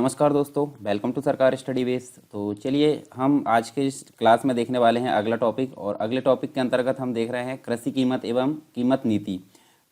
नमस्कार दोस्तों, welcome to सरकार स्टडी बेस। तो चलिए हम आज के इस क्लास में देखने वाले हैं अगला टॉपिक, और अगले टॉपिक के अंतर्गत हम देख रहे हैं कृषि कीमत एवं कीमत नीति।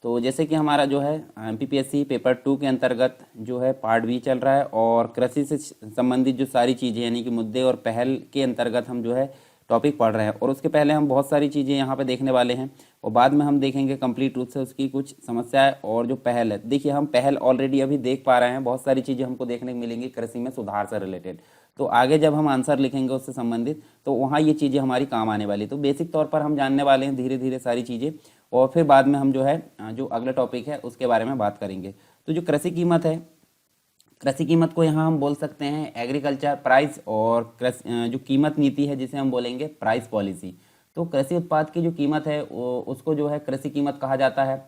तो जैसे कि हमारा जो है एमपीपीएससी पेपर 2 के अंतर्गत जो है पार्ट बी चल रहा है, और कृषि से संबंधित जो सारी चीज़ें यानी कि मुद्दे और पहल के अंतर्गत हम जो है टॉपिक पढ़ रहे हैं। और उसके पहले हम बहुत सारी चीज़ें यहाँ पे देखने वाले हैं, और बाद में हम देखेंगे कंप्लीट रूप से उसकी कुछ समस्याएं और जो पहल है। देखिए हम पहल ऑलरेडी अभी देख पा रहे हैं, बहुत सारी चीज़ें हमको देखने को मिलेंगी कृषि में सुधार से रिलेटेड। तो आगे जब हम आंसर लिखेंगे उससे संबंधित, तो वहाँ ये चीज़ें हमारी काम आने वाली। तो बेसिक तौर पर हम जानने वाले हैं धीरे धीरे सारी चीज़ें, और फिर बाद में हम जो है जो अगला टॉपिक है उसके बारे में बात करेंगे। तो जो कृषि कीमत है, कृषि कीमत को यहाँ हम बोल सकते हैं एग्रीकल्चर प्राइस, और जो कीमत नीति है जिसे हम बोलेंगे प्राइस पॉलिसी। तो कृषि उत्पाद की जो कीमत है उसको जो है कृषि कीमत कहा जाता है।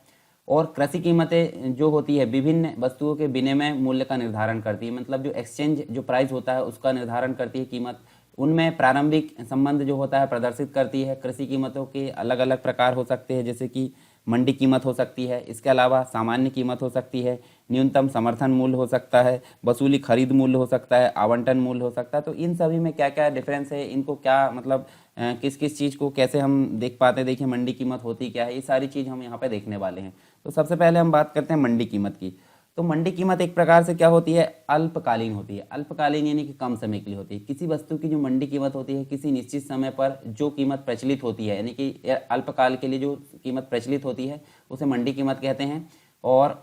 और कृषि कीमतें जो होती है विभिन्न वस्तुओं के विनिमय मूल्य का निर्धारण करती है, मतलब जो एक्सचेंज जो प्राइस होता है उसका निर्धारण करती है कीमत। उनमें प्रारंभिक संबंध जो होता है प्रदर्शित करती है। कृषि कीमतों के अलग अलग प्रकार हो सकते हैं, जैसे कि मंडी कीमत हो सकती है, इसके अलावा सामान्य कीमत हो सकती है, न्यूनतम समर्थन मूल्य हो सकता है, वसूली खरीद मूल्य हो सकता है, आवंटन मूल्य हो सकता है। तो इन सभी में क्या क्या डिफरेंस है, इनको क्या मतलब किस किस चीज़ को कैसे हम देख पाते हैं, देखिए मंडी कीमत होती क्या है, ये सारी चीज़ हम यहाँ पे देखने वाले हैं। तो सबसे पहले हम बात करते हैं मंडी कीमत की। तो मंडी कीमत एक प्रकार से क्या होती है, अल्पकालीन होती है। अल्पकालीन यानी कि कम समय के लिए होती है। किसी वस्तु की जो मंडी कीमत होती है किसी निश्चित समय पर जो कीमत प्रचलित होती है, यानी कि अल्पकाल के लिए जो कीमत प्रचलित होती है उसे मंडी कीमत कहते हैं। और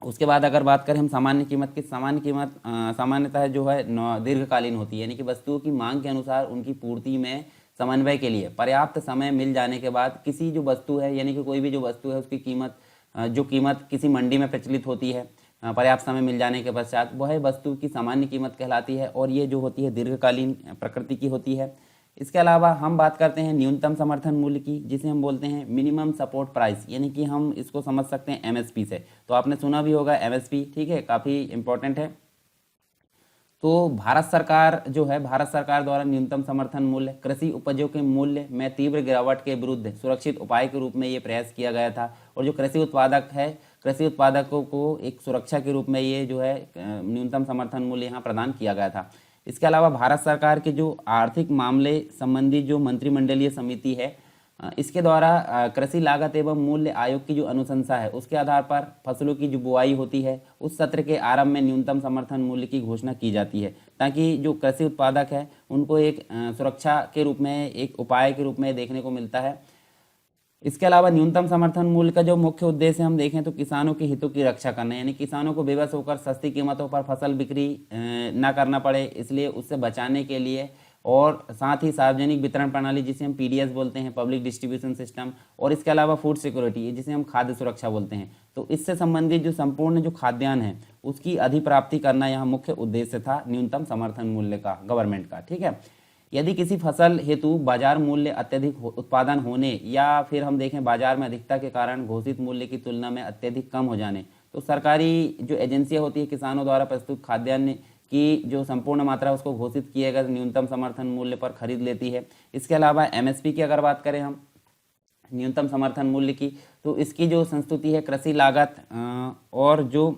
उसके बाद अगर बात करें हम सामान्य कीमत की, सामान्य कीमत सामान्यतः जो है दीर्घकालीन होती है, यानी कि वस्तुओं की मांग के अनुसार उनकी पूर्ति में समन्वय के लिए पर्याप्त समय मिल जाने के बाद किसी जो वस्तु है, यानी कि कोई भी जो वस्तु है उसकी कीमत जो कीमत किसी मंडी में प्रचलित होती है पर्याप्त समय मिल जाने के पश्चात, वह वस्तु की सामान्य कीमत कहलाती है, और ये जो होती है दीर्घकालीन प्रकृति की होती है। इसके अलावा हम बात करते हैं न्यूनतम समर्थन मूल्य की, जिसे हम बोलते हैं मिनिमम सपोर्ट प्राइस, यानी कि हम इसको समझ सकते हैं एमएसपी से। तो आपने सुना भी होगा एमएसपी, ठीक है, काफ़ी इंपॉर्टेंट है। तो भारत सरकार जो है, भारत सरकार द्वारा न्यूनतम समर्थन मूल्य कृषि उपजों के मूल्य में तीव्र गिरावट के विरुद्ध सुरक्षित उपाय के रूप में ये प्रयास किया गया था। और जो कृषि उत्पादक है, कृषि उत्पादकों को एक सुरक्षा के रूप में ये जो है न्यूनतम समर्थन मूल्य यहाँ प्रदान किया गया था। इसके अलावा भारत सरकार के जो आर्थिक मामले संबंधी जो मंत्रिमंडलीय समिति है, इसके द्वारा कृषि लागत एवं मूल्य आयोग की जो अनुशंसा है उसके आधार पर फसलों की जो बुआई होती है उस सत्र के आरंभ में न्यूनतम समर्थन मूल्य की घोषणा की जाती है, ताकि जो कृषि उत्पादक है उनको एक सुरक्षा के रूप में, एक उपाय के रूप में देखने को मिलता है। इसके अलावा न्यूनतम समर्थन मूल्य का जो मुख्य उद्देश्य हम देखें तो किसानों के हितों की रक्षा करना, यानी किसानों को बेबस होकर सस्ती कीमतों पर फसल बिक्री ना करना पड़े, इसलिए उससे बचाने के लिए। और साथ ही सार्वजनिक वितरण प्रणाली जिसे हम पीडीएस बोलते हैं, पब्लिक डिस्ट्रीब्यूशन सिस्टम, और इसके अलावा फूड सिक्योरिटी जिसे हम खाद्य सुरक्षा बोलते हैं। तो इससे संबंधित जो संपूर्ण जो खाद्यान्न है उसकी अधिप्राप्ति करना यहाँ मुख्य उद्देश्य था न्यूनतम समर्थन मूल्य का, गवर्नमेंट का, ठीक है। यदि किसी फसल हेतु बाजार मूल्य अत्यधिक उत्पादन होने, या फिर हम देखें बाजार में अधिकता के कारण घोषित मूल्य की तुलना में अत्यधिक कम हो जाने, तो सरकारी जो एजेंसियां होती है किसानों द्वारा प्रस्तुत खाद्यान्न की जो संपूर्ण मात्रा उसको घोषित किए गए न्यूनतम समर्थन मूल्य पर खरीद लेती है। इसके अलावा एमएसपी की अगर बात करें हम, न्यूनतम समर्थन मूल्य की, तो इसकी जो संस्तुति है कृषि लागत और जो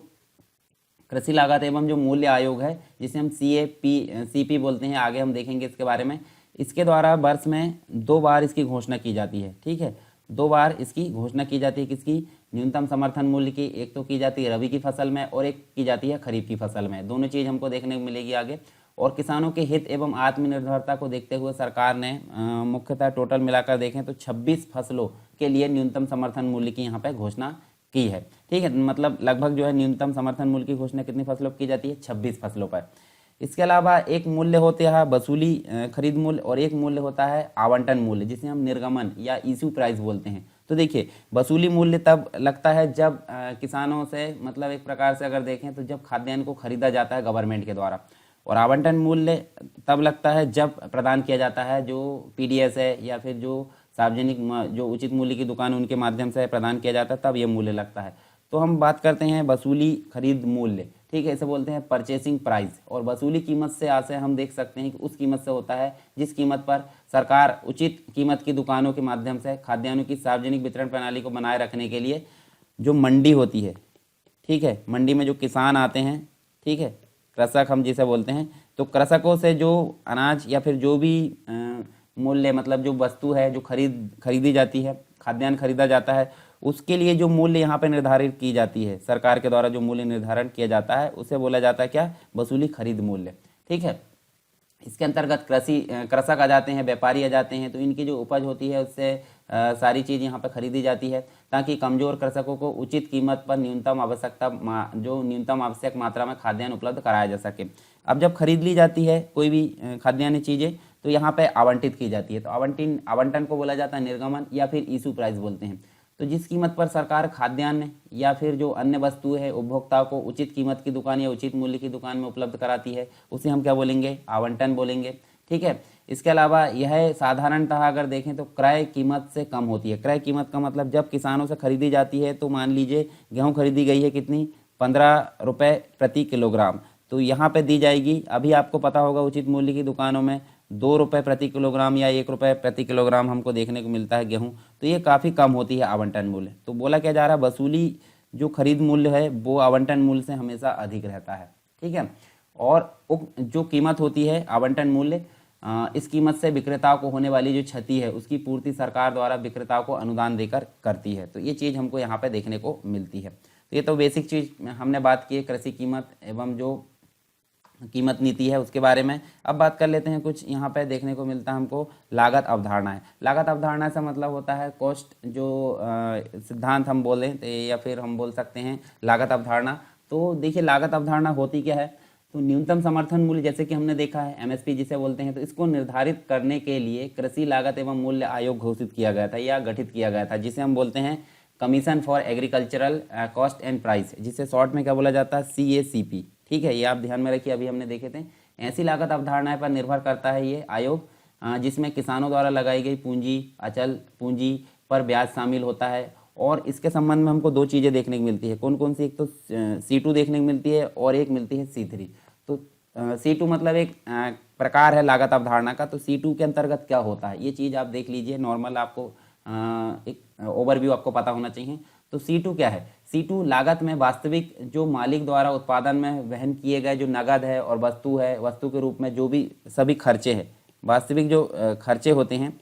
कृषि लागत एवं जो मूल्य आयोग है जिसे हम सीपी बोलते हैं, आगे हम देखेंगे इसके बारे में। इसके द्वारा वर्ष में 2 बार इसकी घोषणा की जाती है, ठीक है, 2 बार इसकी घोषणा की जाती है किसकी, न्यूनतम समर्थन मूल्य की। एक तो की जाती है रबी की फसल में और एक की जाती है खरीफ की फसल में, दोनों चीज़ हमको देखने को मिलेगी आगे। और किसानों के हित एवं आत्मनिर्भरता को देखते हुए सरकार ने मुख्यतः टोटल मिलाकर देखें तो 26 फसलों के लिए न्यूनतम समर्थन मूल्य की यहाँ पे घोषणा की है, ठीक है। मतलब लगभग जो है न्यूनतम समर्थन मूल्य की घोषणा कितनी फसलों पर की जाती है, 26 फसलों पर। इसके अलावा एक मूल्य होता है वसूली खरीद मूल्य, और एक मूल्य होता है आवंटन मूल्य जिसे हम निर्गमन या इशू प्राइस बोलते हैं। तो देखिए वसूली मूल्य तब लगता है जब किसानों से, मतलब एक प्रकार से अगर देखें तो जब खाद्यान्न को खरीदा जाता है गवर्नमेंट के द्वारा। और आवंटन मूल्य तब लगता है जब प्रदान किया जाता है जो पीडीएस है या फिर जो सार्वजनिक जो उचित मूल्य की दुकान उनके माध्यम से प्रदान किया जाता है, तब ये मूल्य लगता है। तो हम बात करते हैं वसूली खरीद मूल्य, ठीक है, इसे बोलते हैं परचेसिंग प्राइस। और वसूली कीमत से आशय हम देख सकते हैं कि उस कीमत से होता है जिस कीमत पर सरकार उचित कीमत की दुकानों के माध्यम से खाद्यान्नों की सार्वजनिक वितरण प्रणाली को बनाए रखने के लिए जो मंडी होती है, ठीक है, मंडी में जो किसान आते हैं, ठीक है, कृषक हम जिसे बोलते हैं, तो कृषकों से जो अनाज या फिर जो भी मूल्य मतलब जो वस्तु है जो खरीदी जाती है, खाद्यान्न खरीदा जाता है, उसके लिए जो मूल्य यहाँ पे निर्धारित की जाती है, सरकार के द्वारा जो मूल्य निर्धारण किया जाता है उसे बोला जाता है क्या, वसूली खरीद मूल्य। ठीक है, इसके अंतर्गत कृषक आ जाते हैं, व्यापारी आ जाते हैं, तो इनकी जो उपज होती है उससे सारी चीज़ यहाँ पर खरीदी जाती है ताकि कमज़ोर कृषकों को उचित कीमत पर जो न्यूनतम आवश्यक मात्रा में खाद्यान्न उपलब्ध कराया जा सके। अब जब खरीद ली जाती है कोई भी खाद्यान्न चीज़ें, तो यहाँ पे आवंटित की जाती है, तो आवंटन को बोला जाता है निर्गमन या फिर इशू प्राइस बोलते हैं। तो जिस कीमत पर सरकार खाद्यान्न या फिर जो अन्य वस्तु है उपभोक्ताओं को उचित कीमत की दुकान या उचित मूल्य की दुकान में उपलब्ध कराती है, उसे हम क्या बोलेंगे, आवंटन बोलेंगे। ठीक है, इसके अलावा यह साधारणतः अगर देखें तो क्रय कीमत से कम होती है। क्रय कीमत का मतलब जब किसानों से खरीदी जाती है, तो मान लीजिए गेहूँ खरीदी गई है कितनी, 15 रुपये प्रति किलोग्राम, तो यहाँ पे दी जाएगी, अभी आपको पता होगा उचित मूल्य की दुकानों में 2 रुपये प्रति किलोग्राम या 1 रुपये प्रति किलोग्राम हमको देखने को मिलता है गेहूँ, तो ये काफ़ी कम होती है आवंटन मूल्य। तो बोला क्या जा रहा है, वसूली जो खरीद मूल्य है वो आवंटन मूल्य से हमेशा अधिक रहता है। ठीक है, और जो कीमत होती है आवंटन मूल्य, इस कीमत से विक्रेताओं को होने वाली जो क्षति है उसकी पूर्ति सरकार द्वारा विक्रेताओं को अनुदान देकर करती है। तो ये चीज़ हमको यहाँ पे देखने को मिलती है। तो ये तो बेसिक चीज़ हमने बात की है कृषि कीमत एवं जो कीमत नीति है उसके बारे में। अब बात कर लेते हैं कुछ यहाँ पे देखने को मिलता है हमको लागत अवधारणा है। लागत अवधारणा से मतलब होता है कॉस्ट, जो सिद्धांत हम बोलें तो या फिर हम बोल सकते हैं लागत अवधारणा। तो देखिए लागत अवधारणा होती क्या है, तो न्यूनतम समर्थन मूल्य जैसे कि हमने देखा है एमएसपी जिसे बोलते हैं, तो इसको निर्धारित करने के लिए कृषि लागत एवं मूल्य आयोग घोषित किया गया था या गठित किया गया था, जिसे हम बोलते हैं commission for agricultural cost and price, जिसे शॉर्ट में क्या बोला जाता है, CACP। ठीक है, ये आप ध्यान में रखिए, अभी हमने देखे थे। ऐसी लागत अवधारणाएं पर निर्भर करता है ये आयोग जिसमें किसानों द्वारा लगाई गई पूंजी, अचल पूंजी पर ब्याज शामिल होता है। और इसके संबंध में हमको दो चीज़ें देखने को मिलती है, कौन कौन सी, एक तो C2 देखने को मिलती है और एक मिलती है C3। तो C2 मतलब एक प्रकार है लागत अवधारणा का, तो C2 के अंतर्गत क्या होता है ये चीज़ आप देख लीजिए, नॉर्मल आपको एक ओवरव्यू आपको पता होना चाहिए। तो C2 क्या है, C2 लागत में वास्तविक जो मालिक द्वारा उत्पादन में वहन किए गए जो नगद है और वस्तु है, वस्तु के रूप में जो भी सभी खर्चे हैं, वास्तविक जो खर्चे होते हैं,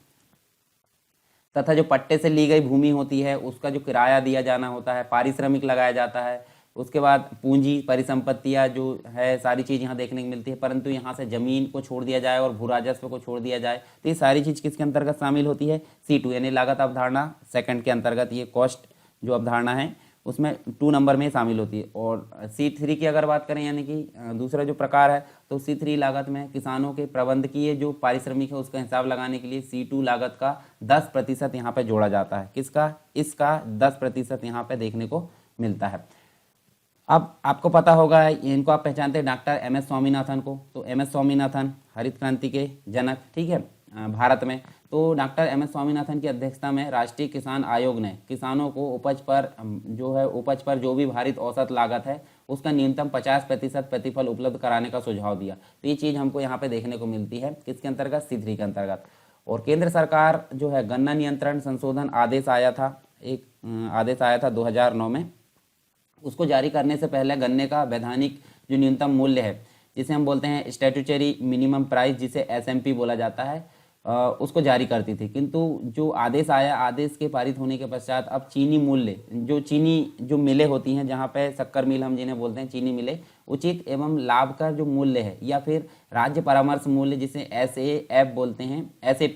तथा जो पट्टे से ली गई भूमि होती है उसका जो किराया दिया जाना होता है, पारिश्रमिक लगाया जाता है, उसके बाद पूंजी परिसंपत्तियां जो है सारी चीज़ यहाँ देखने को मिलती है। परंतु यहाँ से ज़मीन को छोड़ दिया जाए और भू राजस्व को छोड़ दिया जाए, तो ये सारी चीज़ किसके अंतर्गत शामिल होती है, C2 यानी लागत अवधारणा सेकंड के अंतर्गत। ये कॉस्ट जो अवधारणा है उसमें 2 नंबर में शामिल होती है। और C3 की अगर बात करें यानी कि दूसरा जो प्रकार है, तो C3 लागत में किसानों के प्रबंधकीय जो पारिश्रमिक है उसका हिसाब लगाने के लिए C2 लागत का 10% यहाँ पे जोड़ा जाता है। किसका, इसका 10% यहाँ पे देखने को मिलता है। अब आपको पता होगा, इनको आप पहचानते हैं डॉक्टर MS स्वामीनाथन को। तो MS स्वामीनाथन हरित क्रांति के जनक, ठीक है, भारत में। तो डॉक्टर MS स्वामीनाथन की अध्यक्षता में राष्ट्रीय किसान आयोग ने किसानों को उपज पर जो भी भारित औसत लागत है उसका न्यूनतम 50% प्रतिफल उपलब्ध कराने का सुझाव दिया। तो ये चीज़ हमको यहाँ पे देखने को मिलती है किसके अंतर्गत, C3 के अंतर्गत। और केंद्र सरकार जो है गन्ना नियंत्रण संशोधन आदेश आया था, एक आदेश आया था 2009 में। उसको जारी करने से पहले गन्ने का वैधानिक जो न्यूनतम मूल्य है, जिसे हम बोलते हैं स्टैट्यूटरी मिनिमम प्राइस, जिसे SMP बोला जाता है, उसको जारी करती थी। किंतु जो आदेश आया, आदेश के पारित होने के पश्चात अब चीनी मूल्य, चीनी जो मिलें होती हैं, जहाँ पे शक्कर मिल हम जिन्हें बोलते हैं चीनी मिलें, उचित एवं लाभ का जो मूल्य है या फिर राज्य परामर्श मूल्य जिसे SAP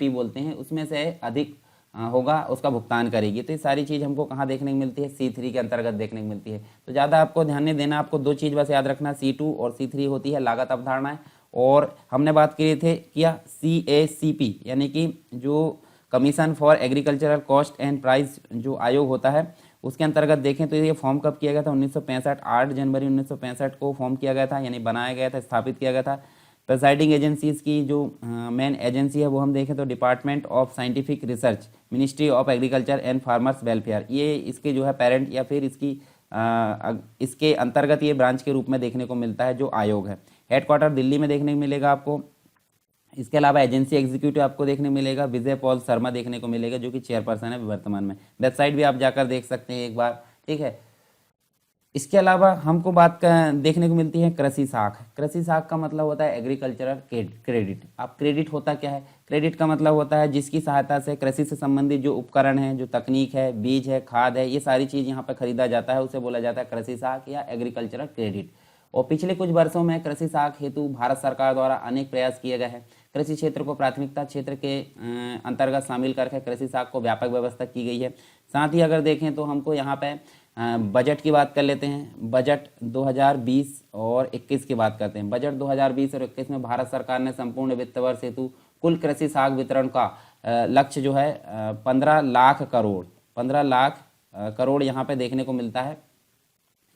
बोलते हैं, उसमें से अधिक होगा उसका भुगतान करेगी। तो ये सारी चीज़ हमको कहाँ देखने को मिलती है, C3 के अंतर्गत देखने को मिलती है। तो ज़्यादा आपको ध्यान नहीं देना, आपको दो चीज़ बस याद रखना, C2 और C3 होती है लागत अवधारणाएं। और हमने बात किया CACP यानी कि जो commission for agricultural cost and price जो आयोग होता है, उसके अंतर्गत देखें तो ये फॉर्म कब किया गया था, 1965, 8 जनवरी 1965 को फॉर्म किया गया था, यानी बनाया गया था, स्थापित किया गया था। प्रेसाइडिंग एजेंसीज की जो मेन एजेंसी है वो हम देखें तो department of scientific research, ministry of agriculture and farmers welfare, ये इसके जो है पेरेंट या फिर इसके अंतर्गत ये ब्रांच के रूप में देखने को मिलता है जो आयोग है। हेडक्वार्टर दिल्ली में देखने को मिलेगा आपको। इसके अलावा एजेंसी एग्जीक्यूटिव आपको देखने को मिलेगा विजय पॉल शर्मा देखने को मिलेगा, जो कि चेयरपर्सन है वर्तमान में। वेबसाइट भी आप जाकर देख सकते हैं एक बार, ठीक है। इसके अलावा हमको देखने को मिलती है कृषि साख। कृषि साख का मतलब होता है एग्रीकल्चरल क्रेडिट। अब क्रेडिट होता क्या है? क्रेडिट का मतलब होता है जिसकी सहायता से कृषि से संबंधित जो उपकरण है, जो तकनीक है, बीज है, खाद है, ये सारी चीज़ यहाँ पर खरीदा जाता है, उसे बोला जाता है कृषि साख या एग्रीकल्चरल क्रेडिट। और पिछले कुछ वर्षों में कृषि साख हेतु भारत सरकार द्वारा अनेक प्रयास किए गए हैं। कृषि क्षेत्र को प्राथमिकता क्षेत्र के अंतर्गत शामिल करके कृषि साख को व्यापक व्यवस्था की गई है। साथ ही अगर देखें तो हमको यहाँ पे बजट की बात कर लेते हैं। बजट 2020 और 21 की बात करते हैं। बजट 2020 और 21 में भारत सरकार ने संपूर्ण वित्त वर्ष हेतु कुल कृषि साख वितरण का लक्ष्य जो है 15 लाख करोड़ 15 लाख करोड़ यहाँ पे देखने को मिलता है।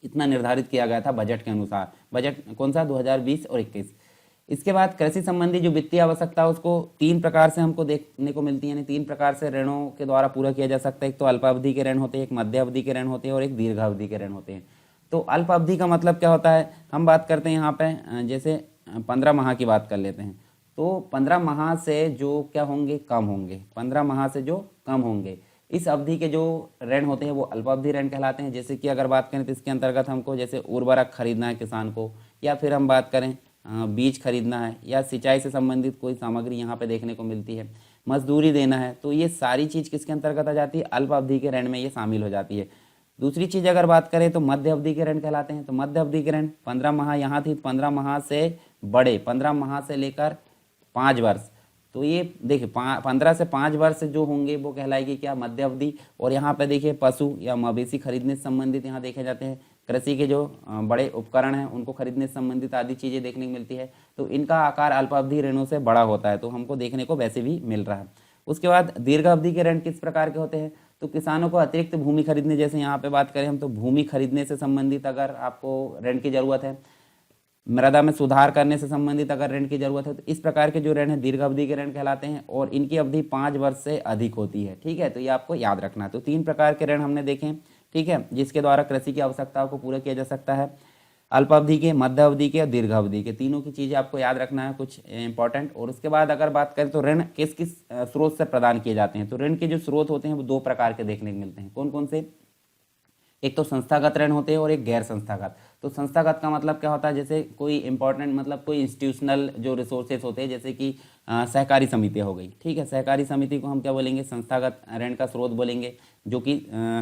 इतना निर्धारित किया गया था बजट के अनुसार। बजट कौन सा? 2020 और 21। इसके बाद कृषि संबंधी जो वित्तीय आवश्यकता है उसको 3 प्रकार से हमको देखने को मिलती है, यानी 3 प्रकार से ऋणों के द्वारा पूरा किया जा सकता है। एक तो अल्पावधि के ऋण होते हैं, एक मध्य अवधि के ऋण होते हैं और एक दीर्घ अवधि के ऋण होते हैं। तो अल्प अवधि का मतलब क्या होता है? हम बात करते हैं यहाँ पे जैसे 15 माह की बात कर लेते हैं। तो 15 माह से जो क्या होंगे? कम होंगे। 15 माह से जो कम होंगे, इस अवधि के जो ऋण होते हैं वो अल्पावधि ऋण कहलाते हैं। जैसे कि अगर बात करें तो इसके अंतर्गत हमको जैसे उर्वरक खरीदना है किसान को, या फिर हम बात करें बीज खरीदना है, या सिंचाई से संबंधित कोई सामग्री यहाँ पे देखने को मिलती है, मजदूरी देना है, तो ये सारी चीज़ किसके अंतर्गत आ जाती है? अल्प अवधि के ऋण में ये शामिल हो जाती है। दूसरी चीज़ अगर बात करें तो मध्य अवधि के ऋण कहलाते हैं। तो मध्य अवधि के ऋण 15 माह यहाँ थी, 15 माह से बड़े, 15 माह से लेकर 5 वर्ष। तो ये देखिए 15 से 5 वर्ष जो होंगे वो कहलाएगी क्या? मध्य अवधि। और यहाँ पे देखिए पशु या मवेशी खरीदने से संबंधित यहाँ देखे जाते हैं। कृषि के जो बड़े उपकरण हैं उनको खरीदने से संबंधित आदि चीज़ें देखने को मिलती है। तो इनका आकार अल्पावधि ऋणों से बड़ा होता है, तो हमको देखने को वैसे भी मिल रहा है। उसके बाद दीर्घ अवधि के ऋण किस प्रकार के होते हैं? तो किसानों को अतिरिक्त भूमि खरीदने, जैसे यहाँ पे बात करें हम तो भूमि खरीदने से संबंधित अगर आपको ऋण की जरूरत है, मृदा में सुधार करने से संबंधित अगर ऋण की जरूरत है, तो इस प्रकार के जो ऋण है दीर्घ अवधि के ऋण कहलाते हैं और इनकी अवधि 5 वर्ष से अधिक होती है। ठीक है, तो ये आपको याद रखना है। तो 3 प्रकार के ऋण हमने देखे, ठीक है, जिसके द्वारा कृषि की आवश्यकताओं को पूरा किया जा सकता है। अल्पावधि के, मध्य अवधि के और दीर्घ अवधि के, तीनों की चीज़ें आपको याद रखना है कुछ इंपॉर्टेंट। और उसके बाद अगर बात करें तो ऋण किस किस स्रोत से प्रदान किए जाते हैं, तो ऋण के जो स्रोत होते हैं वो 2 प्रकार के देखने को मिलते हैं। कौन कौन से? एक तो संस्थागत ऋण होते हैं और एक गैर संस्थागत। तो संस्थागत का मतलब क्या होता है? जैसे कोई इंपॉर्टेंट मतलब कोई इंस्टीट्यूशनल जो रिसोर्सेज होते हैं, जैसे कि सहकारी समितियाँ हो गई। ठीक है, सहकारी समिति को हम क्या बोलेंगे? संस्थागत ऋण का स्रोत बोलेंगे, जो कि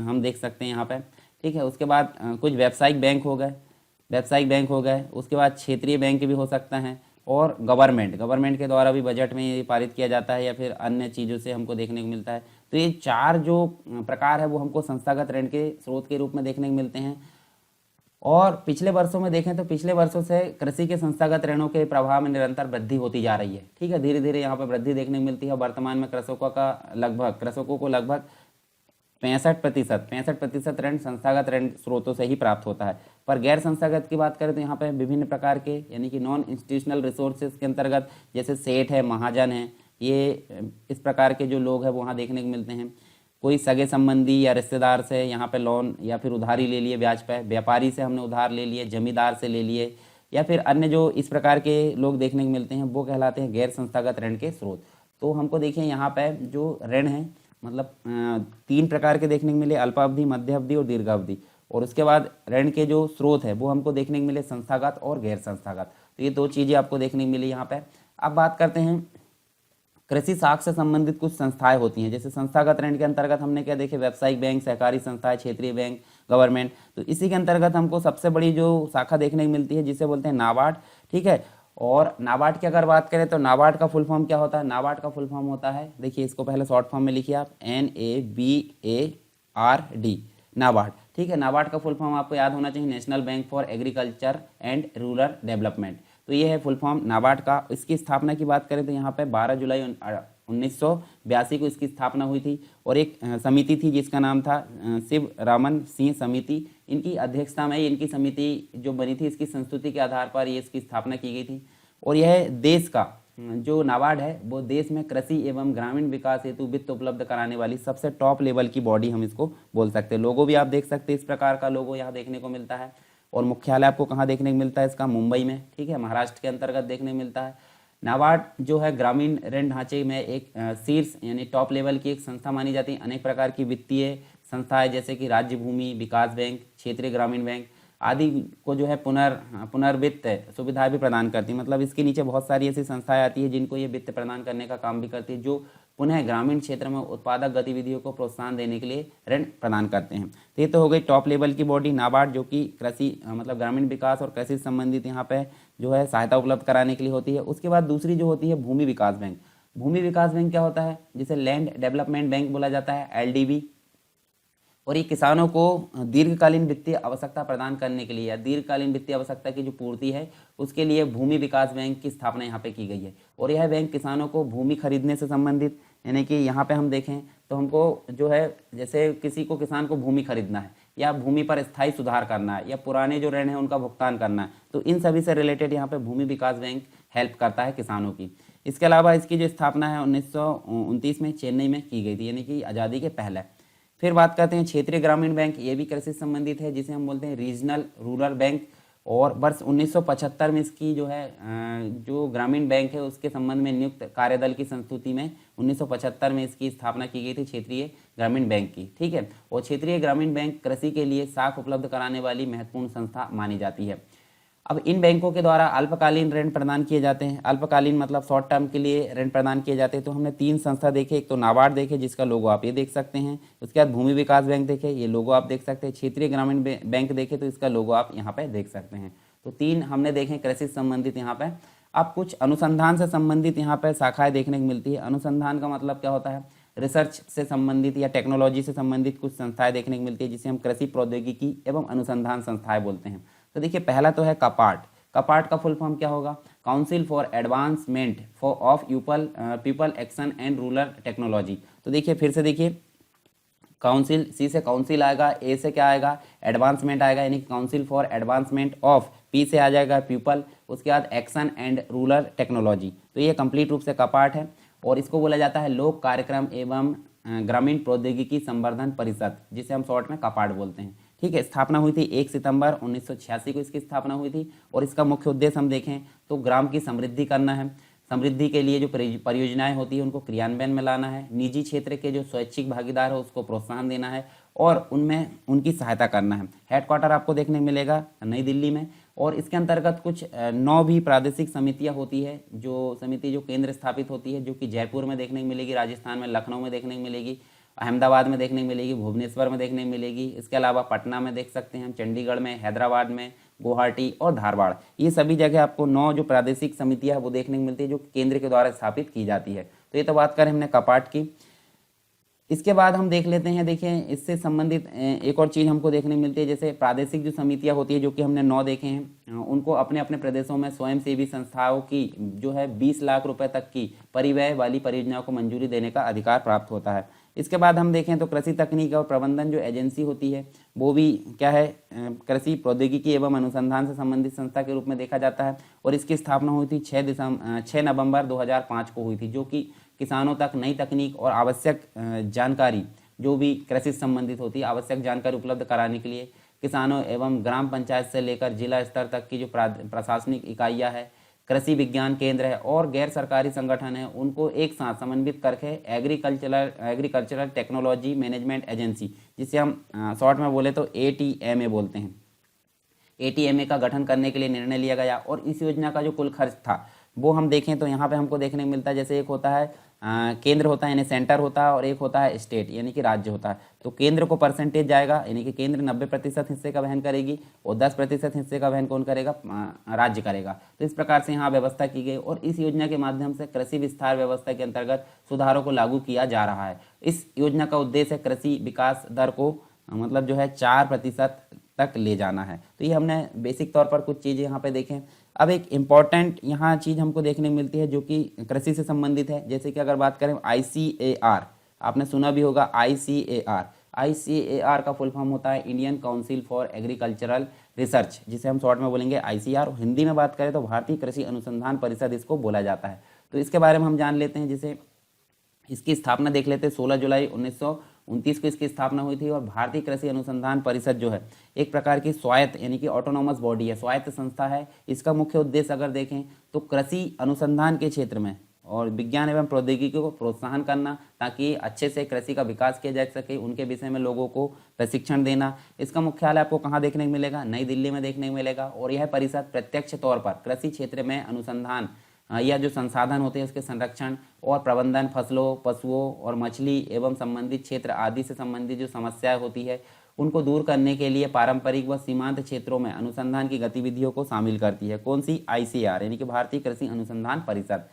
हम देख सकते हैं यहाँ पे। ठीक है, उसके बाद कुछ व्यावसायिक बैंक हो गए, उसके बाद क्षेत्रीय बैंक भी हो सकता है, और गवर्नमेंट के द्वारा भी बजट में ये पारित किया जाता है, या फिर अन्य चीज़ों से हमको देखने को मिलता है। तो ये 4 जो प्रकार है वो हमको संस्थागत ऋण के स्रोत के रूप में देखने को मिलते हैं। और पिछले वर्षों में देखें तो पिछले वर्षों से कृषि के संस्थागत ऋणों के प्रभाव में निरंतर वृद्धि होती जा रही है। ठीक है, धीरे धीरे यहाँ पर वृद्धि देखने को मिलती है। वर्तमान में कृषकों को लगभग 65% ऋण संस्थागत ऋण स्रोतों से ही प्राप्त होता है। पर गैर संस्थागत की बात करें तो यहाँ पे विभिन्न प्रकार के, यानी कि नॉन इंस्टीट्यूशनल रिसोर्सेज के अंतर्गत जैसे सेठ है, महाजन है, ये इस प्रकार के जो लोग हैं वहाँ देखने को मिलते हैं। कोई सगे संबंधी या रिश्तेदार से यहाँ पे लोन या फिर उधारी ले लिए ब्याज पे, व्यापारी से हमने उधार ले लिए, जमींदार से ले लिए, या फिर अन्य जो इस प्रकार के लोग देखने को मिलते हैं वो कहलाते हैं गैर संस्थागत ऋण के स्रोत। तो हमको देखिए यहाँ पे जो ऋण है मतलब 3 प्रकार के देखने को मिले, अल्पावधि, मध्य अवधि और दीर्घ अवधि। और उसके बाद ऋण के जो स्रोत है वो हमको देखने को मिले संस्थागत और गैर संस्थागत। तो ये 2 चीज़ें आपको देखने को मिली यहाँ पे। अब बात करते हैं कृषि साख से संबंधित कुछ संस्थाएं होती हैं। जैसे संस्थागत ऋण के अंतर्गत हमने क्या देखे? व्यावसायिक बैंक, सहकारी संस्थाएं, क्षेत्रीय बैंक, गवर्नमेंट। तो इसी के अंतर्गत हमको सबसे बड़ी जो शाखा देखने को मिलती है जिसे बोलते हैं नाबार्ड। ठीक है, और नाबार्ड की अगर बात करें तो नाबार्ड का फुल फॉर्म क्या होता है? नाबार्ड का फुल फॉर्म होता है, देखिए इसको पहले शॉर्ट फॉर्म में लिखिए आप, NABARD, नाबार्ड। ठीक है, नाबार्ड का फुल फॉर्म आपको याद होना चाहिए, national bank for agriculture and rural development. तो ये है फुल फॉर्म नाबार्ड का। इसकी स्थापना की बात करें तो यहाँ पे 12 जुलाई 1982 को इसकी स्थापना हुई थी। और एक समिति थी जिसका नाम था शिव रामन सिंह समिति, इनकी अध्यक्षता में इनकी समिति जो बनी थी, इसकी संस्तुति के आधार पर ये इसकी स्थापना की गई थी। और यह देश का जो नाबार्ड है वो देश में कृषि एवं ग्रामीण विकास हेतु वित्त उपलब्ध कराने वाली सबसे टॉप लेवल की बॉडी हम इसको बोल सकते हैं। लोगो भी आप देख सकते हैं, इस प्रकार का लोगो यहाँ देखने को मिलता है। और मुख्यालय आपको कहाँ देखने को मिलता है इसका? मुंबई में। ठीक है, महाराष्ट्र के अंतर्गत देखने को मिलता है। नाबार्ड जो है ग्रामीण ऋण ढांचे में एक शीर्ष यानी टॉप लेवल की एक संस्था मानी जाती है। अनेक प्रकार की वित्तीय संस्थाएं जैसे कि राज्य भूमि विकास बैंक, क्षेत्रीय ग्रामीण बैंक, आदि को जो है पुनर्वित्त सुविधाएं भी प्रदान करती है। मतलब इसके नीचे बहुत सारी ऐसी संस्थाएं आती है जिनको ये वित्त प्रदान करने का काम भी करती है, जो पुनः ग्रामीण क्षेत्र में उत्पादक गतिविधियों को प्रोत्साहन देने के लिए ऋण प्रदान करते हैं। तो ये तो हो गई टॉप लेवल की बॉडी नाबार्ड, जो कि कृषि मतलब ग्रामीण विकास और कृषि से संबंधित यहाँ पे जो है सहायता उपलब्ध कराने के लिए होती है। उसके बाद दूसरी जो होती है भूमि विकास बैंक। भूमि विकास बैंक क्या होता है, जिसे लैंड डेवलपमेंट बैंक बोला जाता है, LDB। और ये किसानों को दीर्घकालीन वित्तीय आवश्यकता प्रदान करने के लिए या दीर्घकालीन वित्तीय आवश्यकता की जो पूर्ति है उसके लिए भूमि विकास बैंक की स्थापना यहाँ पे की गई है। और यह बैंक किसानों को भूमि खरीदने से संबंधित, यानी कि यहाँ पे हम देखें तो हमको जो है जैसे किसान को भूमि खरीदना है या भूमि पर स्थायी सुधार करना है या पुराने जो ऋण है उनका भुगतान करना है, तो इन सभी से रिलेटेड यहाँ पे भूमि विकास बैंक हेल्प करता है किसानों की। इसके अलावा इसकी जो स्थापना है 1929 में चेन्नई में की गई थी, यानी कि आज़ादी के पहले। फिर बात करते हैं क्षेत्रीय ग्रामीण बैंक, ये भी कृषि से संबंधित है, जिसे हम बोलते हैं रीजनल रूरल बैंक। और वर्ष 1975 में इसकी जो है जो ग्रामीण बैंक है उसके संबंध में नियुक्त कार्यदल की संस्तुति में 1975 में इसकी स्थापना की गई थी क्षेत्रीय ग्रामीण बैंक की। ठीक है, और क्षेत्रीय ग्रामीण बैंक कृषि के लिए साख उपलब्ध कराने वाली महत्वपूर्ण संस्था मानी जाती है। अब इन बैंकों के द्वारा अल्पकालीन ऋण प्रदान किए जाते हैं। अल्पकालीन मतलब शॉर्ट टर्म के लिए ऋण प्रदान किए जाते हैं। तो हमने 3 संस्था देखे, एक तो नाबार्ड देखे जिसका लोगो आप ये देख सकते हैं, उसके बाद भूमि विकास बैंक देखे, ये लोगो आप देख सकते हैं, क्षेत्रीय ग्रामीण बैंक देखे तो इसका लोगो आप यहाँ पे देख सकते हैं। तो 3 हमने देखे कृषि से संबंधित यहाँ पे। अब कुछ अनुसंधान से संबंधित यहाँ पे शाखाएं देखने को मिलती है। अनुसंधान का मतलब क्या होता है, रिसर्च से संबंधित या टेक्नोलॉजी से संबंधित कुछ संस्थाएं देखने को मिलती है, जिसे हम कृषि प्रौद्योगिकी एवं अनुसंधान संस्थाएं बोलते हैं। तो देखिए पहला तो है कपाट। कपाट का फुल फॉर्म क्या होगा, council for advancement of people action and rural technology. तो देखिए फिर से देखिए, काउंसिल, सी से काउंसिल आएगा, ए से क्या आएगा, एडवांसमेंट आएगा, यानी council for advancement of, P से आ जाएगा पीपल, उसके बाद एक्शन एंड रूरल टेक्नोलॉजी। तो ये कंप्लीट रूप से कपाट है। और इसको बोला जाता है लोक कार्यक्रम एवं ग्रामीण प्रौद्योगिकी संवर्धन परिषद, जिसे हम शॉर्ट में कपाट बोलते हैं। ठीक है, स्थापना हुई थी 1 सितंबर 1986 को इसकी स्थापना हुई थी। और इसका मुख्य उद्देश्य हम देखें तो ग्राम की समृद्धि करना है। समृद्धि के लिए जो परियोजनाएं होती है उनको क्रियान्वयन में लाना है। निजी क्षेत्र के जो स्वैच्छिक भागीदार है उसको प्रोत्साहन देना है और उनमें उनकी सहायता करना है। हेडक्वार्टर आपको देखने को मिलेगा नई दिल्ली में। और इसके अंतर्गत कुछ 9 भी प्रादेशिक समितियां होती है, जो समिति जो केंद्र स्थापित होती है, जो कि जयपुर में देखने को मिलेगी, राजस्थान में लखनऊ में देखने को मिलेगी, अहमदाबाद में देखने को मिलेगी, भुवनेश्वर में देखने को मिलेगी। इसके अलावा पटना में देख सकते हैं हम, चंडीगढ़ में, हैदराबाद में, गुवाहाटी और धारवाड़, ये सभी जगह आपको 9 जो प्रादेशिक समितियां है वो देखने को मिलती है, जो केंद्र के द्वारा स्थापित की जाती है। तो ये तो बात करें हमने कपाट की। इसके बाद हम देख लेते हैं, देखें इससे संबंधित एक और चीज़ हमको देखने को मिलती है, जैसे प्रादेशिक जो समितियां होती है, जो कि हमने 9 देखे हैं, उनको अपने अपने प्रदेशों में स्वयंसेवी संस्थाओं की जो है 20 लाख रुपए तक की परिव्यय वाली परियोजनाओं को मंजूरी देने का अधिकार प्राप्त होता है। इसके बाद हम देखें तो कृषि तकनीक और प्रबंधन जो एजेंसी होती है वो भी क्या है, कृषि प्रौद्योगिकी एवं अनुसंधान से संबंधित संस्था के रूप में देखा जाता है। और इसकी स्थापना हुई थी 6 नवंबर 2005 को हुई थी, जो कि किसानों तक नई तकनीक और आवश्यक जानकारी जो भी कृषि से संबंधित होती है, आवश्यक जानकारी उपलब्ध कराने के लिए किसानों एवं ग्राम पंचायत से लेकर जिला स्तर तक की जो प्रशासनिक इकाइयाँ है, कृषि विज्ञान केंद्र है और गैर सरकारी संगठन है, उनको एक साथ समन्वित करके एग्रीकल्चरल टेक्नोलॉजी मैनेजमेंट एजेंसी, जिसे हम शॉर्ट में बोले तो ATMA बोलते हैं, ATMA का गठन करने के लिए निर्णय लिया गया। और इस योजना का जो कुल खर्च था वो हम देखें तो यहाँ पे हमको देखने को मिलता है, जैसे एक होता है केंद्र होता है यानी सेंटर होता है, और एक होता है स्टेट यानी कि राज्य होता है। तो केंद्र को परसेंटेज जाएगा, यानी कि केंद्र 90% हिस्से का वहन करेगी और 10% हिस्से का वहन कौन करेगा, राज्य करेगा। तो इस प्रकार से यहाँ व्यवस्था की गई और इस योजना के माध्यम से कृषि विस्तार व्यवस्था के अंतर्गत सुधारों को लागू किया जा रहा है। इस योजना का उद्देश्य है कृषि विकास दर को मतलब जो है 4% तक ले जाना है। तो ये हमने बेसिक तौर पर कुछ चीज़ें यहाँ पे देखें। अब एक इम्पॉर्टेंट यहाँ चीज़ हमको देखने को मिलती है जो कि कृषि से संबंधित है, जैसे कि अगर बात करें ICAR, आपने सुना भी होगा ICAR का फुल फॉर्म होता है Indian council for agricultural research, जिसे हम शॉर्ट में बोलेंगे ICAR। हिंदी में बात करें तो भारतीय कृषि अनुसंधान परिषद इसको बोला जाता है। तो इसके बारे में हम जान लेते हैं, जैसे इसकी स्थापना देख लेते हैं। 16 जुलाई 1929 को इसकी स्थापना हुई थी। और भारतीय कृषि अनुसंधान परिषद जो है एक प्रकार की स्वायत्त यानी कि ऑटोनोमस बॉडी है, स्वायत्त संस्था है। इसका मुख्य उद्देश्य अगर देखें तो कृषि अनुसंधान के क्षेत्र में और विज्ञान एवं प्रौद्योगिकी को प्रोत्साहन करना ताकि अच्छे से कृषि का विकास किया जा सके, उनके विषय में लोगों को प्रशिक्षण देना। इसका मुख्यालय आपको कहाँ देखने को मिलेगा? नई दिल्ली में देखने को मिलेगा। और यह परिषद प्रत्यक्ष तौर पर कृषि क्षेत्र में अनुसंधान या जो संसाधन होते हैं उसके संरक्षण और प्रबंधन, फसलों, पशुओं और मछली एवं संबंधित क्षेत्र आदि से संबंधित जो समस्याएं होती है उनको दूर करने के लिए पारंपरिक व सीमांत क्षेत्रों में अनुसंधान की गतिविधियों को शामिल करती है। कौन सी? ICAR यानी कि भारतीय कृषि अनुसंधान परिषद।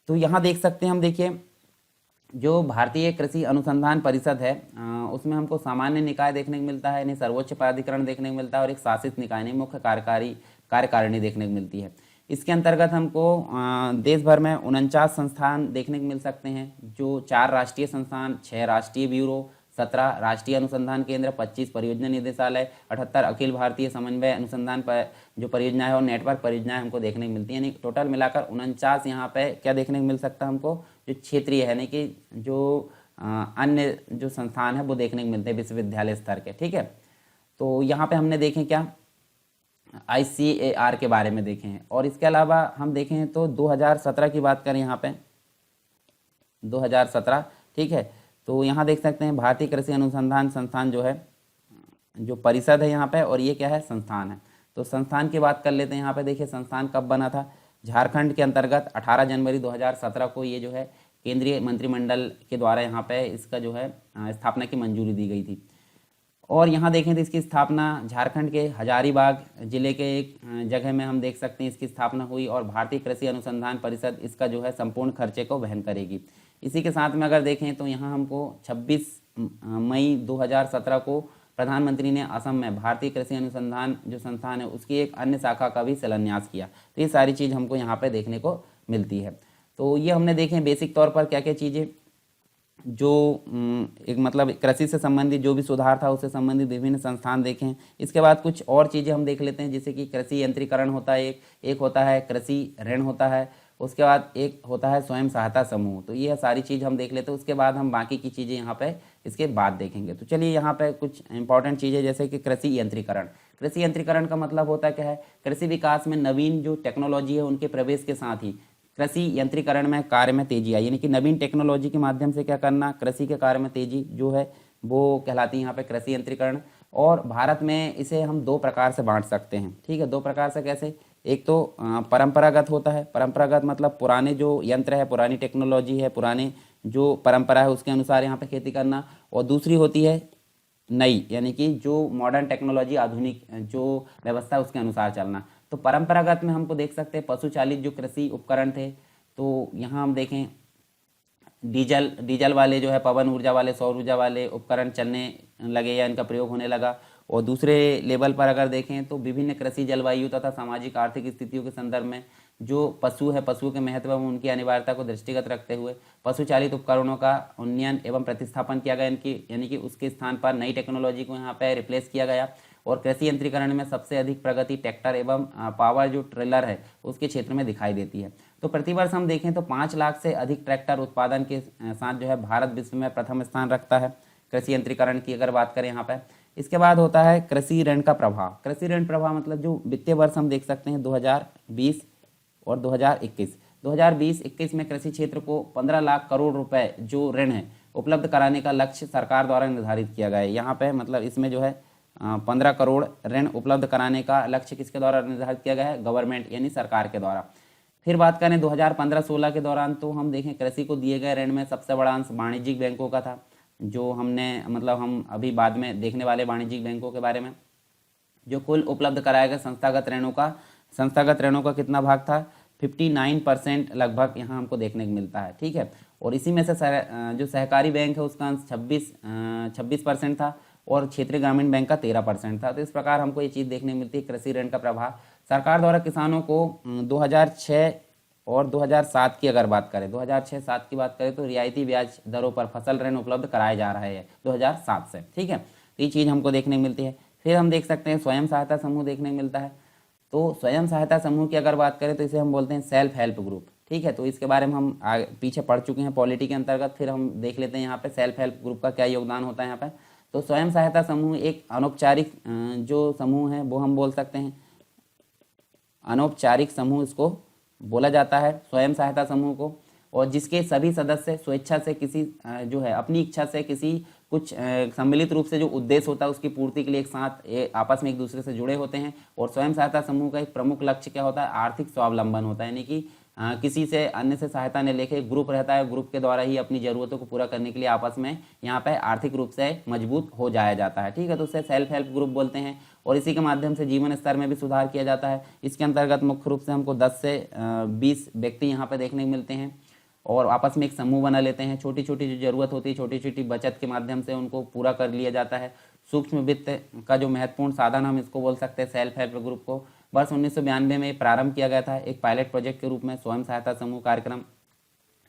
तो यहाँ देख सकते हैं हम, देखिए जो भारतीय कृषि अनुसंधान परिषद है उसमें हमको सामान्य निकाय देखने को मिलता है, यानी सर्वोच्च प्राधिकरण देखने को मिलता है, और एक शासित निकाय यानी मुख्य कार्यकारिणी देखने को मिलती है। इसके अंतर्गत हमको देश भर में 49 संस्थान देखने को मिल सकते हैं, जो 4 राष्ट्रीय संस्थान, 6 राष्ट्रीय ब्यूरो, 17 राष्ट्रीय अनुसंधान केंद्र, 25 परियोजना निदेशालय, 78 अखिल भारतीय समन्वय अनुसंधान पर जो परियोजना है और नेटवर्क परियोजनाएं हमको देखने को मिलती है। यानी टोटल मिलाकर 49 यहाँ पे क्या देखने को मिल सकता है हमको? जो क्षेत्रीय है, यानी कि जो अन्य जो संस्थान है वो देखने को मिलते हैं विश्वविद्यालय स्तर के। ठीक है, तो यहाँ पे हमने देखें क्या ICAR के बारे में देखे हैं। और इसके अलावा हम देखें तो 2017 की बात करें यहाँ पे 2017, ठीक है, तो यहाँ देख सकते हैं भारतीय कृषि अनुसंधान संस्थान जो है, जो परिषद है यहाँ पे, और ये क्या है? संस्थान है। तो संस्थान की बात कर लेते हैं। यहाँ पे देखिए संस्थान कब बना था? झारखंड के अंतर्गत 18 जनवरी 2017 को ये जो है केंद्रीय मंत्रिमंडल के द्वारा यहाँ पे इसका जो है स्थापना की मंजूरी दी गई थी। और यहाँ देखें तो इसकी स्थापना झारखंड के हजारीबाग जिले के एक जगह में हम देख सकते हैं इसकी स्थापना हुई, और भारतीय कृषि अनुसंधान परिषद इसका जो है संपूर्ण खर्चे को वहन करेगी। इसी के साथ में अगर देखें तो यहाँ हमको 26 मई 2017 को प्रधानमंत्री ने असम में भारतीय कृषि अनुसंधान जो संस्थान है उसकी एक अन्य शाखा का भी शिलान्यास किया। तो ये सारी चीज़ हमको यहाँ पे देखने को मिलती है। तो ये हमने देखें बेसिक तौर पर क्या क्या चीज़ें जो एक मतलब कृषि से संबंधित जो भी सुधार था उससे संबंधित विभिन्न संस्थान देखें। इसके बाद कुछ और चीज़ें हम देख लेते हैं, जैसे कि कृषि यंत्रीकरण होता है, एक होता है कृषि ऋण होता है, उसके बाद एक होता है स्वयं सहायता समूह। तो ये सारी चीज़ हम देख लेते हैं, उसके बाद हम बाकी की चीज़ें यहाँ पे इसके बाद देखेंगे। तो चलिए यहाँ पे कुछ इंपॉर्टेंट चीज़ें, जैसे कि कृषि यंत्रीकरण। कृषि यंत्रीकरण का मतलब होता क्या है? कृषि विकास में नवीन जो टेक्नोलॉजी है उनके प्रवेश के साथ ही कृषि यंत्रीकरण में कार्य में तेजी आई, यानी कि नवीन टेक्नोलॉजी के माध्यम से क्या करना? कृषि के कार्य में तेजी जो है वो कहलाती है यहाँ पे कृषि यंत्रीकरण। और भारत में इसे हम 2 प्रकार से बांट सकते हैं। ठीक है, 2 प्रकार से कैसे? एक तो परंपरागत होता है। परंपरागत मतलब पुराने जो यंत्र है, पुरानी टेक्नोलॉजी है, पुराने जो परंपरा है उसके अनुसार यहाँ पे खेती करना। और दूसरी होती है नई, यानी कि जो मॉडर्न टेक्नोलॉजी, आधुनिक जो व्यवस्था है उसके अनुसार चलना। तो परंपरागत में हमको देख सकते हैं पशु चालित जो कृषि उपकरण थे, तो यहाँ हम देखें डीजल वाले जो है, पवन ऊर्जा वाले, सौर ऊर्जा वाले उपकरण चलने लगे या इनका प्रयोग होने लगा। और दूसरे लेवल पर अगर देखें तो विभिन्न कृषि, जलवायु तथा सामाजिक आर्थिक स्थितियों के संदर्भ में जो पशु है, पशु के महत्व एवं उनकी अनिवार्यता को दृष्टिगत रखते हुए पशु चालित उपकरणों का उन्नयन एवं प्रतिस्थापन किया गया, इनकी यानी कि उसके स्थान पर नई टेक्नोलॉजी को यहाँ पे रिप्लेस किया गया। और कृषि यंत्रीकरण में सबसे अधिक प्रगति ट्रैक्टर एवं पावर जो ट्रेलर है उसके क्षेत्र में दिखाई देती है। तो प्रतिवर्ष हम देखें तो 5 लाख से अधिक ट्रैक्टर उत्पादन के साथ जो है भारत विश्व में प्रथम स्थान रखता है कृषि यंत्रीकरण की अगर बात करें यहाँ पे। इसके बाद होता है कृषि ऋण का प्रभाव। कृषि ऋण प्रभाव मतलब जो वित्तीय वर्ष हम देख सकते हैं 2020 और 2021। 2020-21 में कृषि क्षेत्र को 15 लाख करोड़ रुपए जो ऋण है उपलब्ध कराने का लक्ष्य सरकार द्वारा निर्धारित किया गया है। यहाँ पे मतलब इसमें जो है 15 करोड़ ऋण उपलब्ध कराने का लक्ष्य किसके द्वारा निर्धारित किया गया है? गवर्नमेंट यानी सरकार के द्वारा। फिर बात करें 2015-16 के दौरान तो हम देखें कृषि को दिए गए ऋण में सबसे बड़ा अंश वाणिज्यिक बैंकों का था, जो हमने मतलब हम अभी बाद में देखने वाले वाणिज्यिक बैंकों के बारे में। जो कुल उपलब्ध कराए गए संस्थागत ऋणों का कितना भाग था? 59% लगभग यहाँ हमको देखने को मिलता है। ठीक है, और इसी में से जो सहकारी बैंक है उसका अंश 26% था, और क्षेत्रीय ग्रामीण बैंक का 13% था। तो इस प्रकार हमको ये चीज़ देखने को मिलती है कृषि ऋण का प्रभाव। सरकार द्वारा किसानों को 2006 और 2007 की अगर बात करें, 2006-07 की बात करें तो रियायती ब्याज दरों पर फसल ऋण उपलब्ध कराया जा रहा है 2007 से। ठीक है, तो ये चीज़ हमको देखने को मिलती है। फिर हम देख सकते हैं स्वयं सहायता समूह देखने को मिलता है। तो स्वयं सहायता समूह की अगर बात करें तो इसे हम बोलते हैं सेल्फ हेल्प ग्रुप। ठीक है, तो इसके बारे में हम पीछे पढ़ चुके हैं पॉलिटी के अंतर्गत। फिर हम देख लेते हैं यहाँ पे सेल्फ हेल्प ग्रुप का क्या योगदान होता है यहाँ पे। तो स्वयं सहायता समूह एक अनौपचारिक जो समूह है वो हम बोल सकते हैं अनौपचारिक समूह इसको बोला जाता है स्वयं सहायता समूह को। और जिसके सभी सदस्य स्वेच्छा से किसी जो है अपनी इच्छा से किसी कुछ सम्मिलित रूप से जो उद्देश्य होता है उसकी पूर्ति के लिए एक साथ आपस में एक दूसरे से जुड़े होते हैं। और स्वयं सहायता समूह का एक प्रमुख लक्ष्य क्या होता है, आर्थिक स्वावलंबन होता है, यानी कि किसी से अन्य से सहायता नहीं लेके ग्रुप रहता है, ग्रुप के द्वारा ही अपनी ज़रूरतों को पूरा करने के लिए आपस में यहाँ पे आर्थिक रूप से मजबूत हो जाया जाता है। ठीक है, तो उसे सेल्फ हेल्प ग्रुप बोलते हैं और इसी के माध्यम से जीवन स्तर में भी सुधार किया जाता है। इसके अंतर्गत मुख्य रूप से हमको 10 से 20 व्यक्ति यहाँ पे देखने को मिलते हैं और आपस में एक समूह बना लेते हैं। छोटी छोटी जो जरूरत होती है, छोटी छोटी बचत के माध्यम से उनको पूरा कर लिया जाता है। सूक्ष्म वित्त का जो महत्वपूर्ण साधन हम इसको बोल सकते हैं सेल्फ हेल्प ग्रुप को। वर्ष 1992 में प्रारंभ किया गया था एक पायलट प्रोजेक्ट के रूप में स्वयं सहायता समूह कार्यक्रम,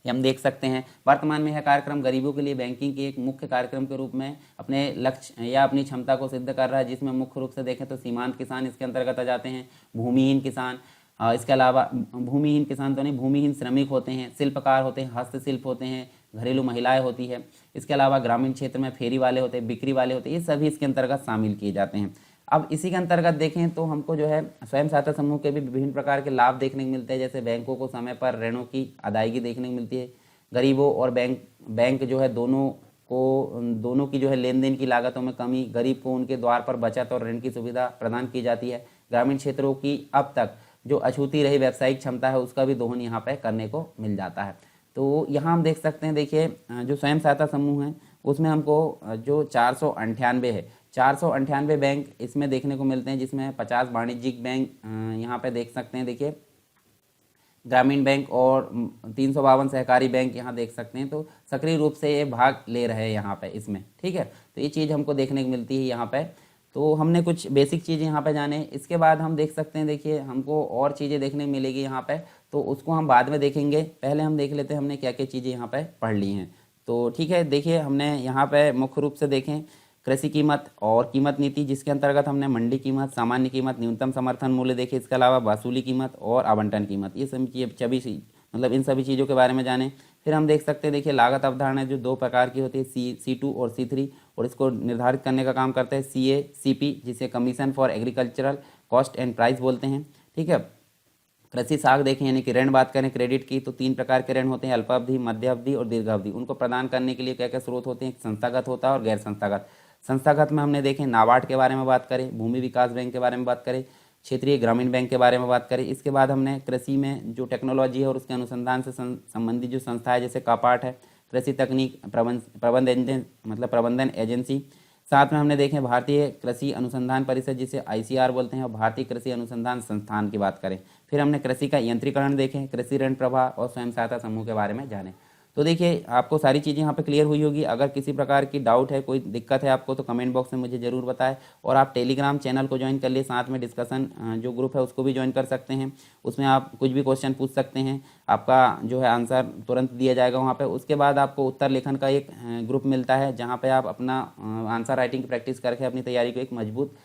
हम देख सकते हैं। वर्तमान में यह कार्यक्रम गरीबों के लिए बैंकिंग के एक मुख्य कार्यक्रम के रूप में अपने लक्ष्य या अपनी क्षमता को सिद्ध कर रहा है, जिसमें मुख्य रूप से देखें तो सीमांत किसान इसके अंतर्गत आ जाते हैं, भूमिहीन किसान, इसके अलावा भूमिहीन किसान तो नहीं, भूमिहीन श्रमिक होते हैं, शिल्पकार होते हैं, हस्तशिल्प होते हैं, घरेलू महिलाएं होती है, इसके अलावा ग्रामीण क्षेत्र में फेरी वाले होते हैं, बिक्री वाले होते हैं, ये सभी इसके अंतर्गत शामिल किए जाते हैं। अब इसी के अंतर्गत देखें तो हमको जो है स्वयं सहायता समूह के भी विभिन्न प्रकार के लाभ देखने को मिलते हैं, जैसे बैंकों को समय पर ऋणों की अदायगी देखने को मिलती है, गरीबों और बैंक जो है दोनों की जो है लेन देन की लागतों में कमी, गरीब को उनके द्वार पर बचत और ऋण की सुविधा प्रदान की जाती है। ग्रामीण क्षेत्रों की अब तक जो अछूती रही व्यावसायिक क्षमता है उसका भी दोहन यहाँ पे करने को मिल जाता है। तो यहाँ हम देख सकते हैं, देखिए जो स्वयं सहायता समूह है उसमें हमको जो 498 है, 498 बैंक इसमें देखने को मिलते हैं, जिसमें 50 वाणिज्यिक बैंक यहाँ पे देख सकते हैं, देखिए ग्रामीण बैंक और 352 सहकारी बैंक यहाँ देख सकते हैं। तो सक्रिय रूप से ये भाग ले रहे हैं यहाँ पे इसमें। ठीक है, तो ये चीज़ हमको देखने को मिलती है यहाँ पे। तो हमने कुछ बेसिक चीज़ें यहाँ पे जाने, इसके बाद हम देख सकते हैं, देखिए हमको और चीज़ें देखने को मिलेगी यहाँ पे, तो उसको हम बाद में देखेंगे। पहले हम देख लेते हैं हमने क्या क्या चीज़ें यहाँ पे पढ़ ली हैं। तो ठीक है, देखिए हमने यहाँ पे मुख्य रूप से देखें कृषि कीमत और कीमत नीति, जिसके अंतर्गत हमने मंडी कीमत, सामान्य कीमत, न्यूनतम समर्थन मूल्य देखे, इसके अलावा वसूली कीमत और आवंटन कीमत, ये सभी मतलब इन सभी चीज़ों के बारे में जाने। फिर हम देख सकते हैं, देखिए लागत अवधारणा जो 2 प्रकार की होती है, C2 और C3, और इसको निर्धारित करने का काम करते हैं CACP, जिसे commission for agricultural cost and price बोलते हैं। ठीक है, कृषि साख देखें, यानी कि ऋण बात करें क्रेडिट की, तो 3 प्रकार के ऋण होते हैं, अल्पावधि, मध्य अवधि और दीर्घावधि। उनको प्रदान करने के लिए क्या क्या स्रोत होते हैं, संस्थागत होता है और गैर संस्थागत। संस्थागत में हमने देखें नाबार्ड के बारे में बात करें, भूमि विकास बैंक के बारे में बात करें, क्षेत्रीय ग्रामीण बैंक के बारे में बात करें। इसके बाद हमने कृषि में जो टेक्नोलॉजी है और उसके अनुसंधान से संबंधित जो संस्था है, जैसे कापाट है, कृषि तकनीक प्रबंधन एजेंसी। साथ में हमने देखें भारतीय कृषि अनुसंधान परिषद, जिसे ICR बोलते हैं, और भारतीय कृषि अनुसंधान संस्थान की बात करें। फिर हमने कृषि का यंत्रीकरण देखें, कृषि ऋण प्रवाह और स्वयं सहायता समूह के बारे में जाने। तो देखिए आपको सारी चीज़ें यहाँ पे क्लियर हुई होगी। अगर किसी प्रकार की डाउट है, कोई दिक्कत है आपको, तो कमेंट बॉक्स में मुझे ज़रूर बताएं। और आप टेलीग्राम चैनल को ज्वाइन कर लिए, साथ में डिस्कशन जो ग्रुप है उसको भी ज्वाइन कर सकते हैं। उसमें आप कुछ भी क्वेश्चन पूछ सकते हैं, आपका जो है आंसर तुरंत दिया जाएगा वहाँ पर। उसके बाद आपको उत्तर लेखन का एक ग्रुप मिलता है, जहाँ पर आप अपना आंसर राइटिंग की प्रैक्टिस करके अपनी तैयारी को एक मजबूत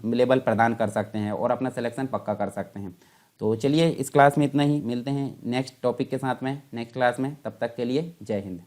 लेवल प्रदान कर सकते हैं और अपना सिलेक्शन पक्का कर सकते हैं। तो चलिए इस क्लास में इतना ही, मिलते हैं नेक्स्ट टॉपिक के साथ में नेक्स्ट क्लास में। तब तक के लिए जय हिंद।